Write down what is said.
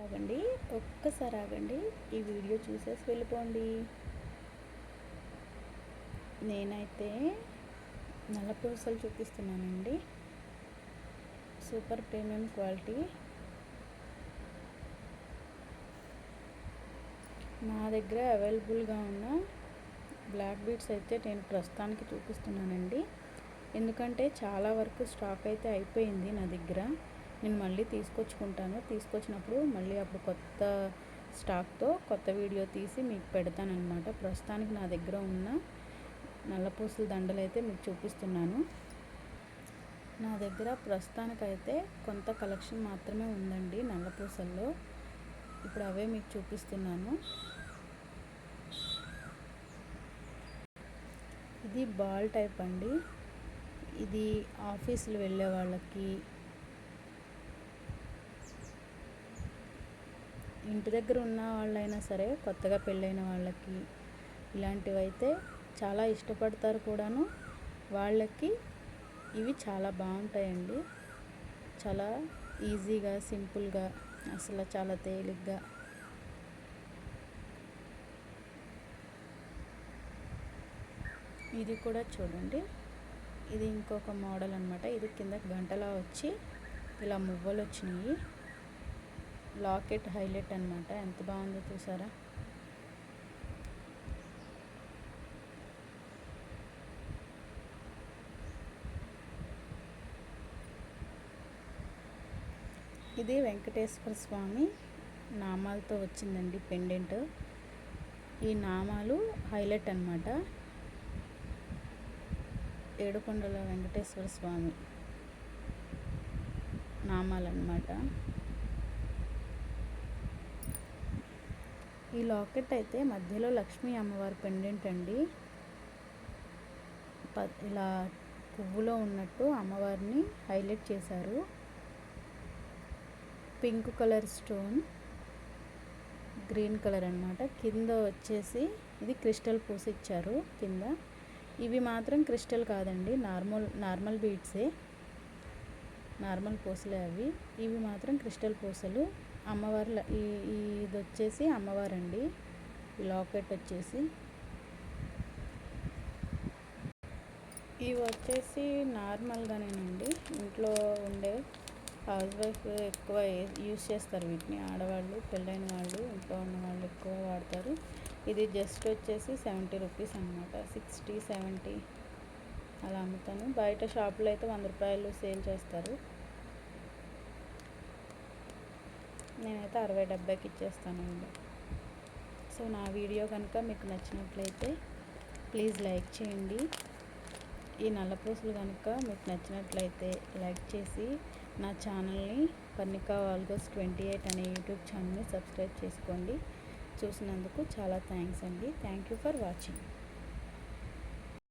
ఆగండి, ఒక్కసారి ఆగండి. ఈ వీడియో చూసేసి వెళ్ళిపోండి. నేనైతే నల్ల పూసలు చూపిస్తున్నానండి. Super premium quality. నా దగ్గర అవైలబుల్గా ఉన్న బ్లాక్ బీడ్స్ అయితే నేను ప్రస్తుతానికి చూపిస్తున్నానండి. ఎందుకంటే చాలా వరకు స్టాక్ అయితే అయిపోయింది నా దగ్గర. నేను మళ్ళీ తీసుకొచ్చినప్పుడు మళ్ళీ అప్పుడు కొత్త స్టాక్తో కొత్త వీడియో తీసి మీకు పెడతానన్నమాట. ప్రస్తుతానికి నా దగ్గర ఉన్న నల్ల పూసల దండలు అయితే మీకు చూపిస్తున్నాను. నా దగ్గర ప్రస్తుతానికైతే కొంత కలెక్షన్ మాత్రమే ఉందండి నల్ల పూసల్లో. ఇప్పుడు అవే మీకు చూపిస్తున్నాను. ఇది బాల్ టైప్ అండి. ఇది ఆఫీసులు వెళ్ళే వాళ్ళకి, ఇంటి దగ్గర ఉన్న వాళ్ళైనా సరే, కొత్తగా పెళ్ళైన వాళ్ళకి ఇలాంటివి అయితే చాలా ఇష్టపడతారు కూడాను. వాళ్ళకి ఇవి చాలా బాగుంటాయండి. చాలా ఈజీగా, సింపుల్గా, అసలు చాలా తేలిగ్గా. ఇది కూడా చూడండి, ఇది ఇంకొక మోడల్ అనమాట. ఇది కింద గంటలా వచ్చి ఇలా మువ్వలు వచ్చినాయి. లాకెట్ హైలైట్ అనమాట. ఎంత బాగుందో చూసారా. ఇది వెంకటేశ్వర స్వామి నామాలతో వచ్చిందండి పెండెంట్. ఈ నామాలు హైలైట్ అనమాట. ఏడుకొండల వెంకటేశ్వర స్వామి నామాలన్నమాట. ఈ లాకెట్ అయితే మధ్యలో లక్ష్మీ అమ్మవారి పెండెంట్ అండి. ఇలా పువ్వులో ఉన్నట్టు అమ్మవారిని హైలైట్ చేశారు. Pink colour stone, green colour అనమాట. కింద వచ్చేసి ఇది క్రిస్టల్ పూస ఇచ్చారు కింద. ఇవి మాత్రం క్రిస్టల్ కాదండి, నార్మల్ బీడ్సే, నార్మల్ పూసలే అవి. ఇవి మాత్రం క్రిస్టల్ పూసలు. అమ్మవారు ఇది వచ్చేసి అమ్మవారండి. ఈ లాకెట్ వచ్చేసి ఇవి వచ్చేసి నార్మల్గానేనండి. ఇంట్లో ఉండే హౌస్ వైఫ్ ఎక్కువ యూజ్ చేస్తారు వీటిని. ఆడవాళ్ళు, పెళ్ళైన వాళ్ళు, ఇంట్లో ఉన్న వాళ్ళు ఎక్కువ వాడతారు. ఇది జస్ట్ వచ్చేసి 70 రూపీస్ అనమాట. 60, 70 అలా అమ్ముతాను. బయట షాపులో అయితే 100 రూపాయలు సేల్ చేస్తారు. నేనైతే 60-70కి ఇచ్చేస్తానండి. సో నా వీడియో కనుక మీకు నచ్చినట్లయితే ప్లీజ్ లైక్ చేయండి. ఈ నల్లపూసలు కనుక మీకు నచ్చినట్లయితే లైక్ చేసి నా ఛానల్ని పర్ణికా ఆల్గోస్ 28 అనే యూట్యూబ్ ఛానల్ని సబ్స్క్రైబ్ చేసుకోండి. చూసినందుకు చాలా థ్యాంక్స్ అండి. Thank you for watching.